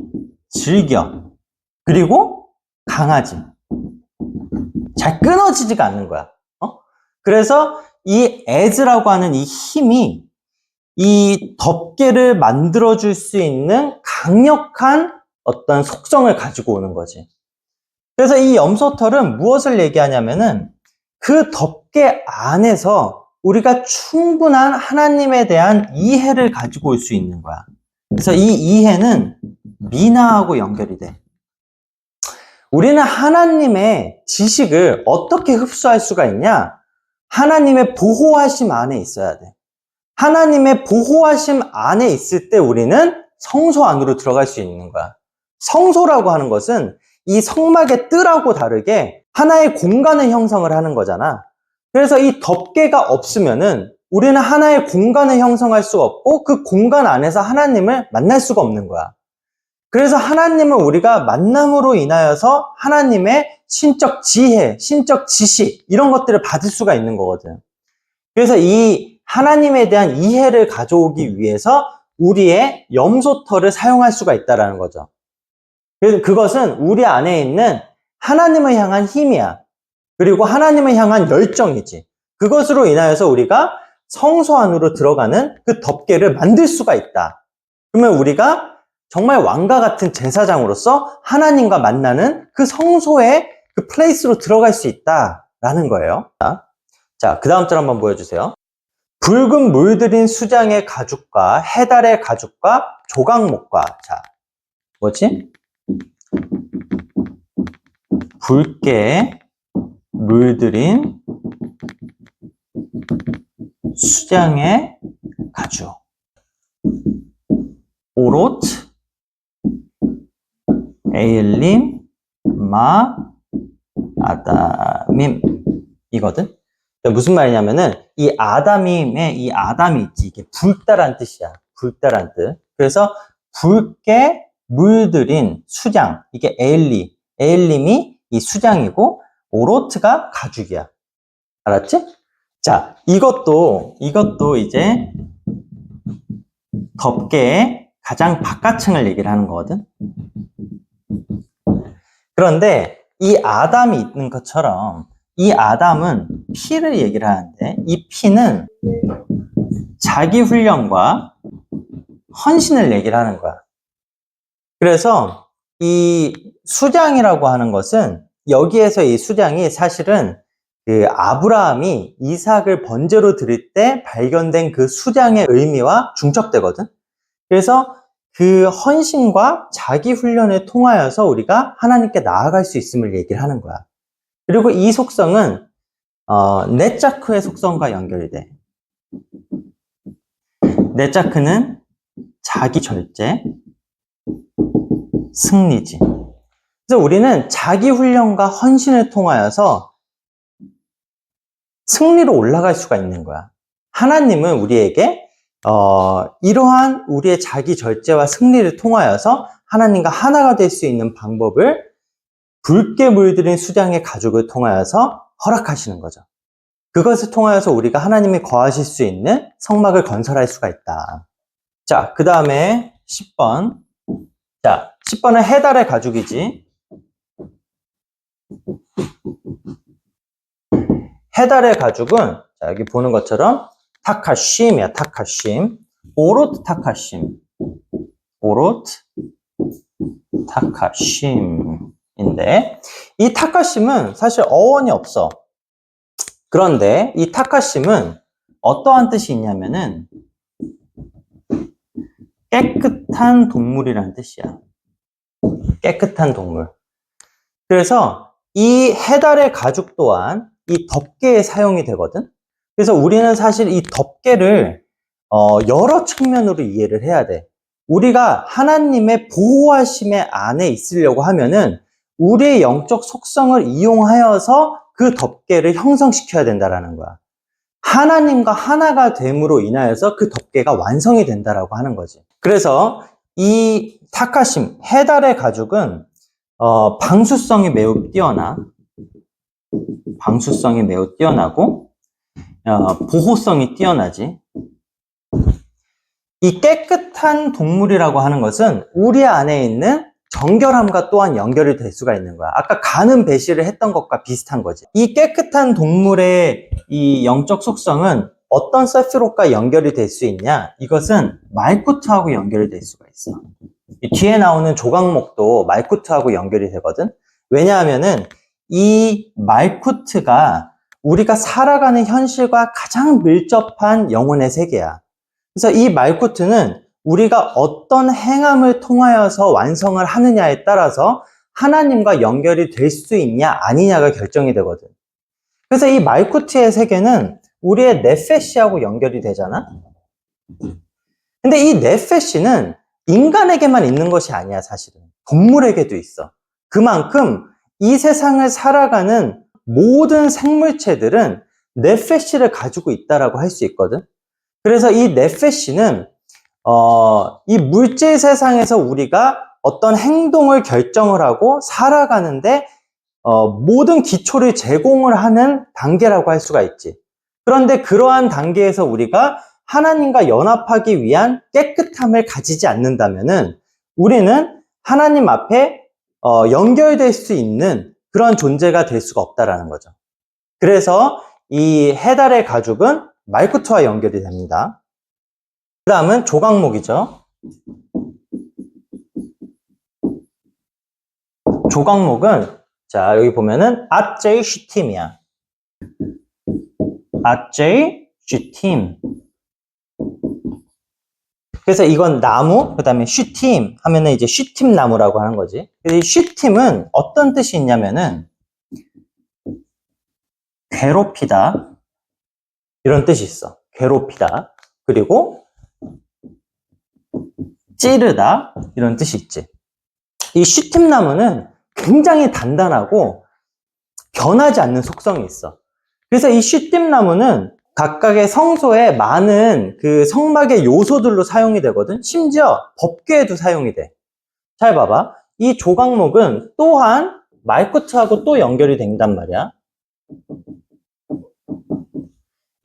질겨. 그리고 강하지. 잘 끊어지지가 않는 거야. 그래서 이 에즈라고 하는 이 힘이 이 덮개를 만들어줄 수 있는 강력한 어떤 속성을 가지고 오는 거지. 그래서 이 염소털은 무엇을 얘기하냐면은 그 덮개 안에서 우리가 충분한 하나님에 대한 이해를 가지고 올 수 있는 거야. 그래서 이 이해는 미나하고 연결이 돼. 우리는 하나님의 지식을 어떻게 흡수할 수가 있냐? 하나님의 보호하심 안에 있어야 돼. 하나님의 보호하심 안에 있을 때 우리는 성소 안으로 들어갈 수 있는 거야. 성소라고 하는 것은 이 성막의 뜰하고 다르게 하나의 공간을 형성을 하는 거잖아. 그래서 이 덮개가 없으면은 우리는 하나의 공간을 형성할 수가 없고 그 공간 안에서 하나님을 만날 수가 없는 거야. 그래서 하나님은 우리가 만남으로 인하여서 하나님의 신적 지혜, 신적 지식 이런 것들을 받을 수가 있는 거거든. 그래서 이 하나님에 대한 이해를 가져오기 위해서 우리의 염소털을 사용할 수가 있다는 거죠. 그래서 그것은 우리 안에 있는 하나님을 향한 힘이야. 그리고 하나님을 향한 열정이지. 그것으로 인하여서 우리가 성소 안으로 들어가는 그 덮개를 만들 수가 있다. 그러면 우리가 정말 왕과 같은 제사장으로서 하나님과 만나는 그 성소의 그 플레이스로 들어갈 수 있다라는 거예요. 자, 그 다음 절 한번 보여주세요. 붉은 물들인 수장의 가죽과 해달의 가죽과 조각목과, 자, 뭐지? 붉게 물들인 수장의 가죽, 오롯, 에일림, 마, 아담임 이거든. 무슨 말이냐면은 이 아담임의 이 아담이 있지, 이게 붉다란 뜻이야. 붉다란 뜻. 그래서 붉게 물들인 수장, 이게 에일림이 이 수장이고 오로트가 가죽이야. 알았지? 자, 이것도 이제 덮개의 가장 바깥층을 얘기를 하는 거거든. 그런데 이 아담이 있는 것처럼 이 아담은 피를 얘기를 하는데, 이 피는 자기 훈련과 헌신을 얘기를 하는 거야. 그래서 이 수장이라고 하는 것은, 여기에서 이 수장이 사실은 그 아브라함이 이삭을 번제로 드릴 때 발견된 그 수장의 의미와 중첩되거든. 그래서 그 헌신과 자기 훈련을 통하여서 우리가 하나님께 나아갈 수 있음을 얘기를 하는 거야. 그리고 이 속성은 넷자크의 속성과 연결이 돼. 넷자크는 자기 절제, 승리지. 그래서 우리는 자기 훈련과 헌신을 통하여서 승리로 올라갈 수가 있는 거야. 하나님은 우리에게 이러한 우리의 자기 절제와 승리를 통하여서 하나님과 하나가 될 수 있는 방법을 붉게 물들인 수장의 가죽을 통하여서 허락하시는 거죠. 그것을 통하여서 우리가 하나님이 거하실 수 있는 성막을 건설할 수가 있다. 자, 그 다음에 10번. 자, 10번은 해달의 가죽이지. 해달의 가죽은, 자, 여기 보는 것처럼 타카심이야, 타카심. 오롯 타카심. 오롯 타카심인데, 이 타카심은 사실 어원이 없어. 그런데 이 타카심은 어떠한 뜻이 있냐면은 깨끗한 동물이라는 뜻이야. 깨끗한 동물. 그래서 이 해달의 가죽 또한 이 덮개에 사용이 되거든. 그래서 우리는 사실 이 덮개를 여러 측면으로 이해를 해야 돼. 우리가 하나님의 보호하심의 안에 있으려고 하면은 우리의 영적 속성을 이용하여서 그 덮개를 형성시켜야 된다라는 거야. 하나님과 하나가 됨으로 인하여서 그 덮개가 완성이 된다라고 하는 거지. 그래서 이 타카심, 해달의 가죽은 방수성이 매우 뛰어나고 보호성이 뛰어나지. 이 깨끗한 동물이라고 하는 것은 우리 안에 있는 정결함과 또한 연결이 될 수가 있는 거야. 아까 가는 배실을 했던 것과 비슷한 거지. 이 깨끗한 동물의 이 영적 속성은 어떤 세피롯과 연결이 될 수 있냐? 이것은 말쿠트하고 연결이 될 수가 있어. 이 뒤에 나오는 조각목도 말쿠트하고 연결이 되거든. 왜냐하면은 이 말쿠트가 우리가 살아가는 현실과 가장 밀접한 영혼의 세계야. 그래서 이 말쿠트는 우리가 어떤 행함을 통하여서 완성을 하느냐에 따라서 하나님과 연결이 될 수 있냐 아니냐가 결정이 되거든. 그래서 이 말쿠트의 세계는 우리의 네페시하고 연결이 되잖아. 근데 이 네페시는 인간에게만 있는 것이 아니야. 사실은 동물에게도 있어. 그만큼 이 세상을 살아가는 모든 생물체들은 네페시를 가지고 있다라고 할 수 있거든. 그래서 이 네페시는 이 물질 세상에서 우리가 어떤 행동을 결정을 하고 살아가는데 모든 기초를 제공을 하는 단계라고 할 수가 있지. 그런데 그러한 단계에서 우리가 하나님과 연합하기 위한 깨끗함을 가지지 않는다면은 우리는 하나님 앞에 연결될 수 있는 그런 존재가 될 수가 없다라는 거죠. 그래서 이 해달의 가죽은 말구트와 연결이 됩니다. 그 다음은 조각목이죠. 조각목은 자 여기 보면은 아제이 슈팀이야. 아제이 슈팀. 그래서 이건 나무, 그 다음에 슈팀 하면은 이제 슈팀 나무라고 하는 거지. 이 슈팀은 어떤 뜻이 있냐면은 괴롭히다 이런 뜻이 있어. 괴롭히다. 그리고 찌르다 이런 뜻이 있지. 이 슈팀 나무는 굉장히 단단하고 변하지 않는 속성이 있어. 그래서 이 슈팀 나무는 각각의 성소에 많은 그 성막의 요소들로 사용이 되거든. 심지어 법궤에도 사용이 돼. 잘 봐봐. 이 조각목은 또한 말구트하고 또 연결이 된단 말이야.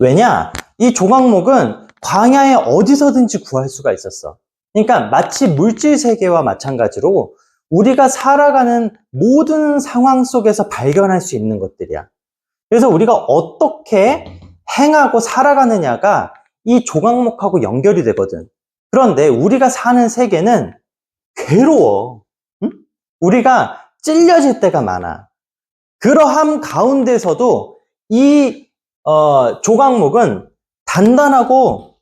왜냐? 이 조각목은 광야에 어디서든지 구할 수가 있었어. 그러니까 마치 물질 세계와 마찬가지로 우리가 살아가는 모든 상황 속에서 발견할 수 있는 것들이야. 그래서 우리가 어떻게 행하고 살아가느냐가 이 조각목하고 연결이 되거든. 그런데 우리가 사는 세계는 괴로워. 응? 우리가 찔려질 때가 많아. 그러함 가운데서도 이 조각목은 단단하고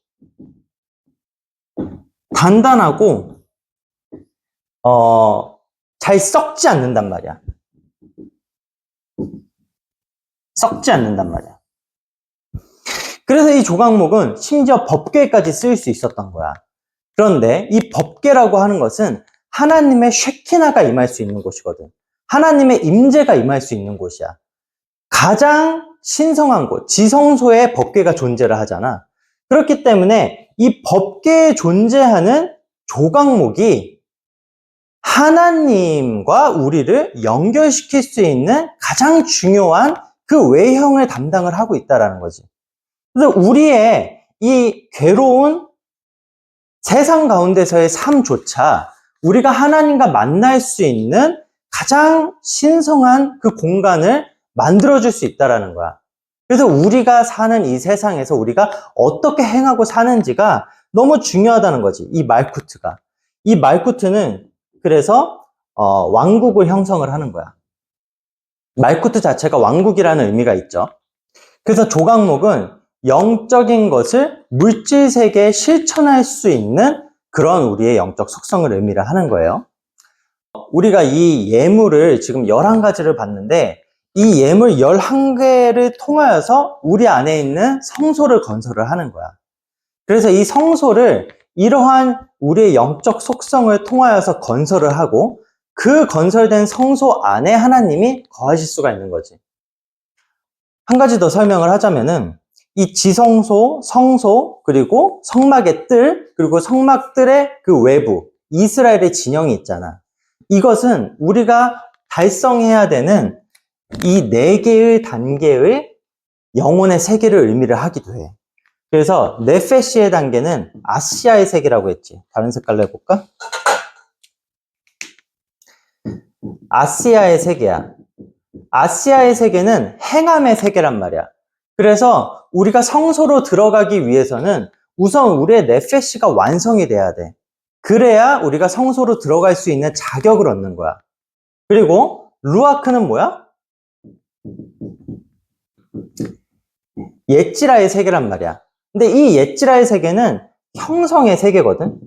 잘 썩지 않는단 말이야. 썩지 않는단 말이야. 그래서 이 조각목은 심지어 법궤까지 쓰일 수 있었던 거야. 그런데 이 법궤라고 하는 것은 하나님의 쉐키나가 임할 수 있는 곳이거든. 하나님의 임재가 임할 수 있는 곳이야. 가장 신성한 곳, 지성소에 법궤가 존재를 하잖아. 그렇기 때문에 이 법궤에 존재하는 조각목이 하나님과 우리를 연결시킬 수 있는 가장 중요한 그 외형을 담당을 하고 있다는 거지. 그래서 우리의 이 괴로운 세상 가운데서의 삶조차 우리가 하나님과 만날 수 있는 가장 신성한 그 공간을 만들어줄 수 있다는 거야. 그래서 우리가 사는 이 세상에서 우리가 어떻게 행하고 사는지가 너무 중요하다는 거지. 이 말쿠트가. 이 말쿠트는 그래서 왕국을 형성을 하는 거야. 말쿠트 자체가 왕국이라는 의미가 있죠. 그래서 조각목은 영적인 것을 물질 세계에 실천할 수 있는 그런 우리의 영적 속성을 의미를 하는 거예요. 우리가 이 예물을 지금 11가지를 봤는데 이 예물 11개를 통하여서 우리 안에 있는 성소를 건설을 하는 거야. 그래서 이 성소를 이러한 우리의 영적 속성을 통하여서 건설을 하고 그 건설된 성소 안에 하나님이 거하실 수가 있는 거지. 한 가지 더 설명을 하자면은 이 지성소, 성소, 그리고 성막의 뜰, 그리고 성막뜰의 그 외부, 이스라엘의 진영이 있잖아. 이것은 우리가 달성해야 되는 이 4개의 단계의 영혼의 세계를 의미를 하기도 해. 그래서 네페시의 단계는 아시아의 세계라고 했지. 다른 색깔로 해볼까? 아시아의 세계야. 아시아의 세계는 행함의 세계란 말이야. 그래서 우리가 성소로 들어가기 위해서는 우선 우리의 네페시가 완성이 돼야 돼. 그래야 우리가 성소로 들어갈 수 있는 자격을 얻는 거야. 그리고 루아크는 뭐야? 예찌라의 세계란 말이야. 근데 이 예찌라의 세계는 형성의 세계거든.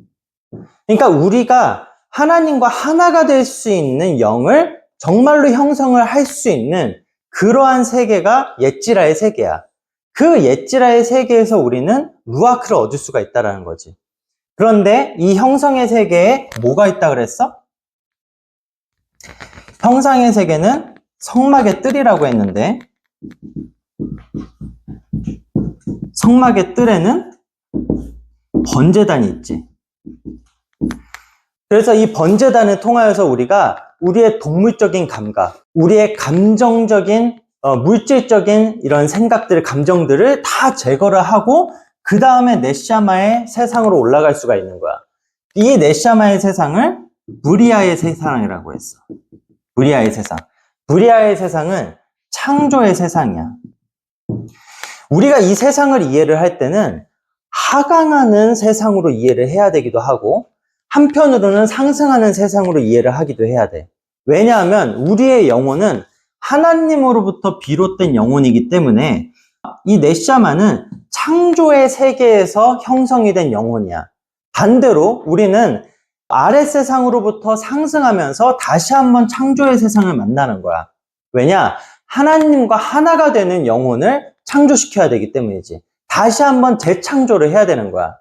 그러니까 우리가 하나님과 하나가 될 수 있는 영을 정말로 형성을 할 수 있는 그러한 세계가 예찌라의 세계야. 그 예찌라의 세계에서 우리는 루아크를 얻을 수가 있다는 거지. 그런데 이 형성의 세계에 뭐가 있다 그랬어? 형상의 세계는 성막의 뜰이라고 했는데 성막의 뜰에는 번제단이 있지. 그래서 이 번제단을 통하여서 우리가 우리의 동물적인 감각, 우리의 감정적인, 물질적인 이런 생각들, 감정들을 다 제거를 하고 그 다음에 넷샤마의 세상으로 올라갈 수가 있는 거야. 이 넷샤마의 세상을 브리아의 세상이라고 했어. 브리아의 세상. 브리아의 세상은 창조의 세상이야. 우리가 이 세상을 이해를 할 때는 하강하는 세상으로 이해를 해야 되기도 하고 한편으로는 상승하는 세상으로 이해를 하기도 해야 돼. 왜냐하면 우리의 영혼은 하나님으로부터 비롯된 영혼이기 때문에 이 넷샤마는 창조의 세계에서 형성이 된 영혼이야. 반대로 우리는 아랫 세상으로부터 상승하면서 다시 한번 창조의 세상을 만나는 거야. 왜냐? 하나님과 하나가 되는 영혼을 창조시켜야 되기 때문이지. 다시 한번 재창조를 해야 되는 거야.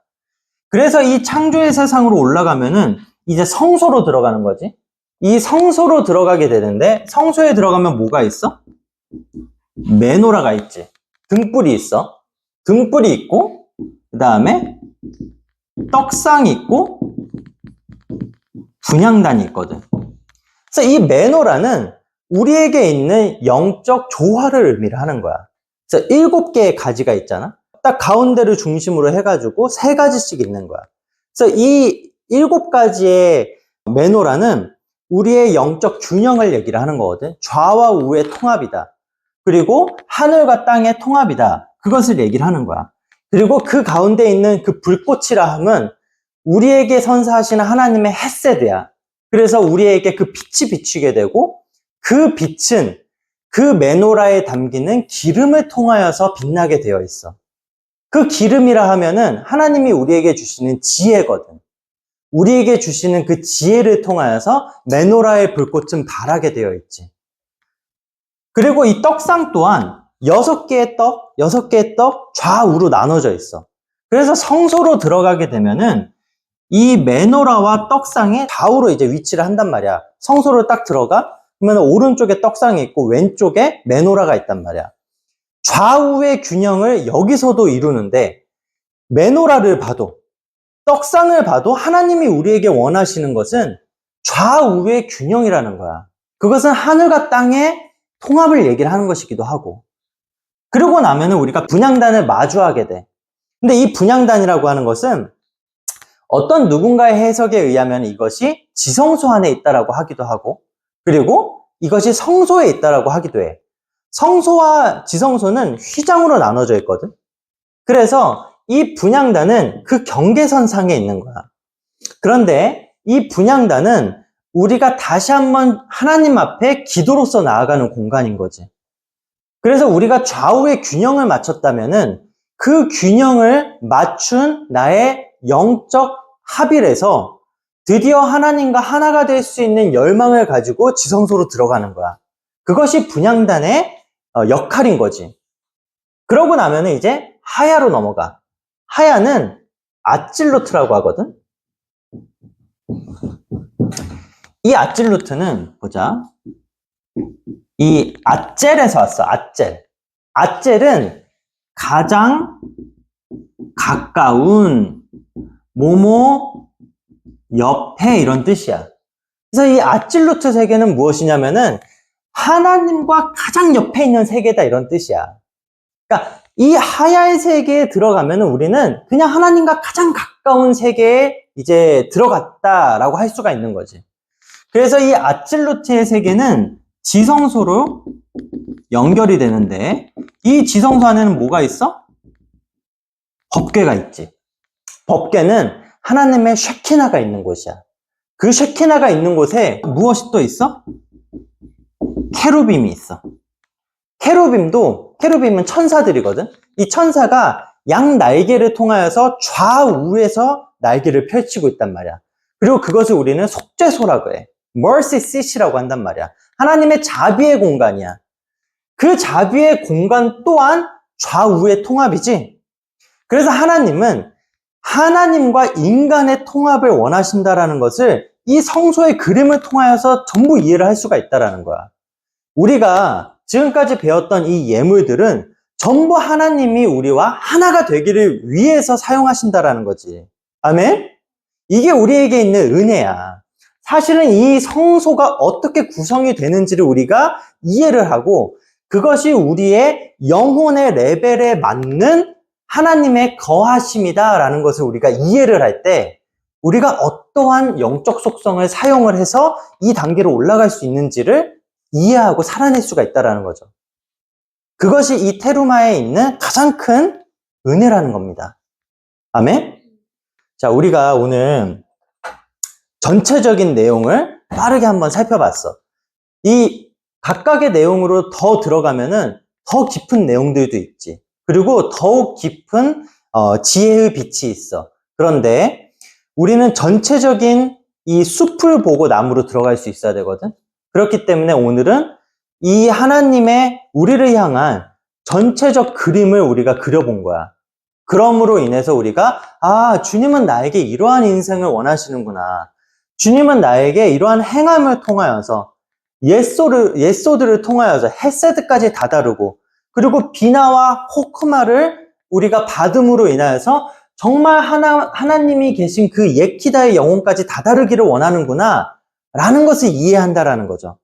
그래서 이 창조의 세상으로 올라가면은 이제 성소로 들어가는 거지. 이 성소로 들어가게 되는데 성소에 들어가면 뭐가 있어? 메노라가 있지. 등불이 있어. 등불이 있고 그 다음에 떡상이 있고 분향단이 있거든. 그래서 이 메노라는 우리에게 있는 영적 조화를 의미를 하는 거야. 그래서 7개의 가지가 있잖아. 딱 가운데를 중심으로 해가지고 3가지씩 있는 거야. 그래서 이 7가지의 메노라는 우리의 영적 균형을 얘기를 하는 거거든. 좌와 우의 통합이다. 그리고 하늘과 땅의 통합이다. 그것을 얘기를 하는 거야. 그리고 그 가운데 있는 그 불꽃이라 함은 우리에게 선사하시는 하나님의 헷세드야. 그래서 우리에게 그 빛이 비추게 되고 그 빛은 그 메노라에 담기는 기름을 통하여서 빛나게 되어 있어. 그 기름이라 하면은 하나님이 우리에게 주시는 지혜거든. 우리에게 주시는 그 지혜를 통하여서 메노라의 불꽃은 발하게 되어 있지. 그리고 이 떡상 또한 6개의 떡 좌우로 나눠져 있어. 그래서 성소로 들어가게 되면은 이 메노라와 떡상이 좌우로 이제 위치를 한단 말이야. 성소로 딱 들어가? 그러면 오른쪽에 떡상이 있고 왼쪽에 메노라가 있단 말이야. 좌우의 균형을 여기서도 이루는데 메노라를 봐도 떡상을 봐도 하나님이 우리에게 원하시는 것은 좌우의 균형이라는 거야. 그것은 하늘과 땅의 통합을 얘기를 하는 것이기도 하고 그러고 나면은 우리가 분향단을 마주하게 돼. 근데 이 분향단이라고 하는 것은 어떤 누군가의 해석에 의하면 이것이 지성소 안에 있다라고 하기도 하고 그리고 이것이 성소에 있다라고 하기도 해. 성소와 지성소는 휘장으로 나눠져 있거든. 그래서 이 분향단은 그 경계선상에 있는 거야. 그런데 이 분향단은 우리가 다시 한번 하나님 앞에 기도로서 나아가는 공간인 거지. 그래서 우리가 좌우의 균형을 맞췄다면은 그 균형을 맞춘 나의 영적 합일에서 드디어 하나님과 하나가 될 수 있는 열망을 가지고 지성소로 들어가는 거야. 그것이 분향단의 역할인 거지. 그러고 나면은 이제 하야로 넘어가. 하야는 아찔루트라고 하거든. 이 아찔루트는 보자. 이 아젤에서 왔어. 아젤. 아젤은 가장 가까운 뭐뭐 옆에 이런 뜻이야. 그래서 이 아찔루트 세계는 무엇이냐면은 하나님과 가장 옆에 있는 세계다 이런 뜻이야. 그러니까 이 하야의 세계에 들어가면은 우리는 그냥 하나님과 가장 가까운 세계에 이제 들어갔다라고 할 수가 있는 거지. 그래서 이 아찔루트의 세계는 지성소로 연결이 되는데 이 지성소 안에는 뭐가 있어? 법궤가 있지. 법궤는 하나님의 쉐키나가 있는 곳이야. 그 쉐키나가 있는 곳에 무엇이 또 있어? 케루빔이 있어. 케루빔은 천사들이거든. 이 천사가 양 날개를 통하여서 좌우에서 날개를 펼치고 있단 말이야. 그리고 그것을 우리는 속죄소라고 해. mercy seat이라고 한단 말이야. 하나님의 자비의 공간이야. 그 자비의 공간 또한 좌우의 통합이지. 그래서 하나님은 하나님과 인간의 통합을 원하신다라는 것을 이 성소의 그림을 통하여서 전부 이해를 할 수가 있다라는 거야. 우리가 지금까지 배웠던 이 예물들은 전부 하나님이 우리와 하나가 되기를 위해서 사용하신다라는 거지. 아멘? 이게 우리에게 있는 은혜야. 사실은 이 성소가 어떻게 구성이 되는지를 우리가 이해를 하고 그것이 우리의 영혼의 레벨에 맞는 하나님의 거하심이다라는 것을 우리가 이해를 할 때 우리가 어떠한 영적 속성을 사용을 해서 이 단계로 올라갈 수 있는지를 이해하고 살아낼 수가 있다는 거죠. 그것이 이 테루마에 있는 가장 큰 은혜라는 겁니다. 아멘? 자, 우리가 오늘 전체적인 내용을 빠르게 한번 살펴봤어. 이 각각의 내용으로 더 들어가면은 더 깊은 내용들도 있지. 그리고 더욱 깊은 지혜의 빛이 있어. 그런데 우리는 전체적인 이 숲을 보고 나무로 들어갈 수 있어야 되거든. 그렇기 때문에 오늘은 이 하나님의 우리를 향한 전체적 그림을 우리가 그려본 거야. 그럼으로 인해서 우리가 주님은 나에게 이러한 인생을 원하시는구나. 주님은 나에게 이러한 행함을 통하여서 예소들을 통하여서 헤세드까지 다다르고 그리고 비나와 호크마를 우리가 받음으로 인하여서 정말 하나님이 계신 그 예키다의 영혼까지 다다르기를 원하는구나 라는 것을 이해한다라는 거죠.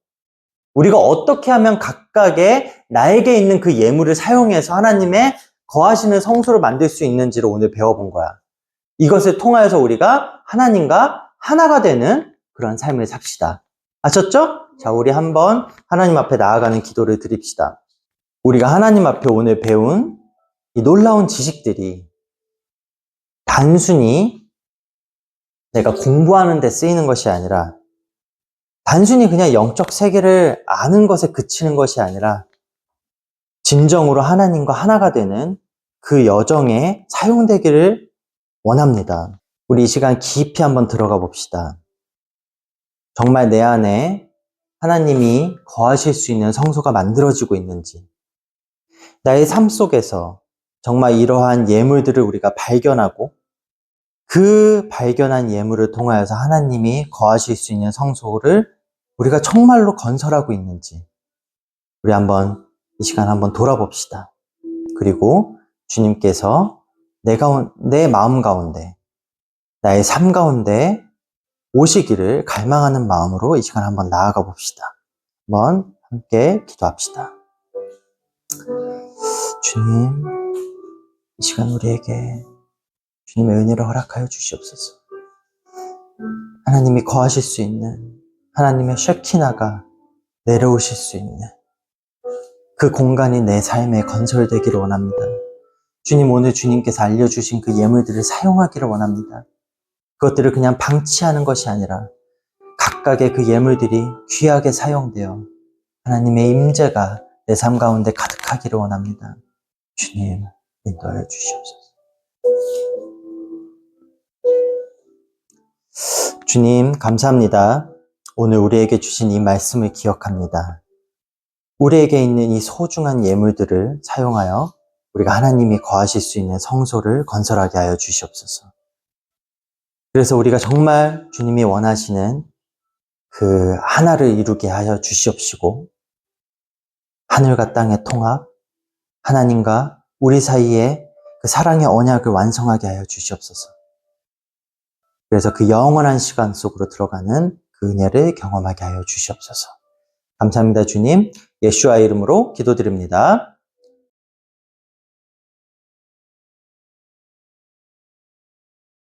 우리가 어떻게 하면 각각의 나에게 있는 그 예물을 사용해서 하나님의 거하시는 성소를 만들 수 있는지를 오늘 배워본 거야. 이것을 통하여서 우리가 하나님과 하나가 되는 그런 삶을 삽시다. 아셨죠? 자, 우리 한번 하나님 앞에 나아가는 기도를 드립시다. 우리가 하나님 앞에 오늘 배운 이 놀라운 지식들이 단순히 내가 공부하는 데 쓰이는 것이 아니라 단순히 그냥 영적 세계를 아는 것에 그치는 것이 아니라 진정으로 하나님과 하나가 되는 그 여정에 사용되기를 원합니다. 우리 이 시간 깊이 한번 들어가 봅시다. 정말 내 안에 하나님이 거하실 수 있는 성소가 만들어지고 있는지, 나의 삶 속에서 정말 이러한 예물들을 우리가 발견하고 그 발견한 예물을 통하여서 하나님이 거하실 수 있는 성소를 우리가 정말로 건설하고 있는지 우리 한번 이 시간 한번 돌아봅시다. 그리고 주님께서 내 마음 가운데, 나의 삶 가운데 오시기를 갈망하는 마음으로 이 시간 한번 나아가 봅시다. 한번 함께 기도합시다. 주님, 이 시간 우리에게 주님의 은혜를 허락하여 주시옵소서. 하나님이 거하실 수 있는 하나님의 쉐키나가 내려오실 수 있는 그 공간이 내 삶에 건설되기를 원합니다. 주님, 오늘 주님께서 알려주신 그 예물들을 사용하기를 원합니다. 그것들을 그냥 방치하는 것이 아니라 각각의 그 예물들이 귀하게 사용되어 하나님의 임재가 내 삶 가운데 가득하기를 원합니다. 주님, 인도하여 주시옵소서. 주님, 감사합니다. 오늘 우리에게 주신 이 말씀을 기억합니다. 우리에게 있는 이 소중한 예물들을 사용하여 우리가 하나님이 거하실 수 있는 성소를 건설하게 하여 주시옵소서. 그래서 우리가 정말 주님이 원하시는 그 하나를 이루게 하여 주시옵시고 하늘과 땅의 통합, 하나님과 우리 사이에 그 사랑의 언약을 완성하게 하여 주시옵소서. 그래서 그 영원한 시간 속으로 들어가는 그 은혜를 경험하게 하여 주시옵소서. 감사합니다, 주님. 예수와 이름으로 기도드립니다.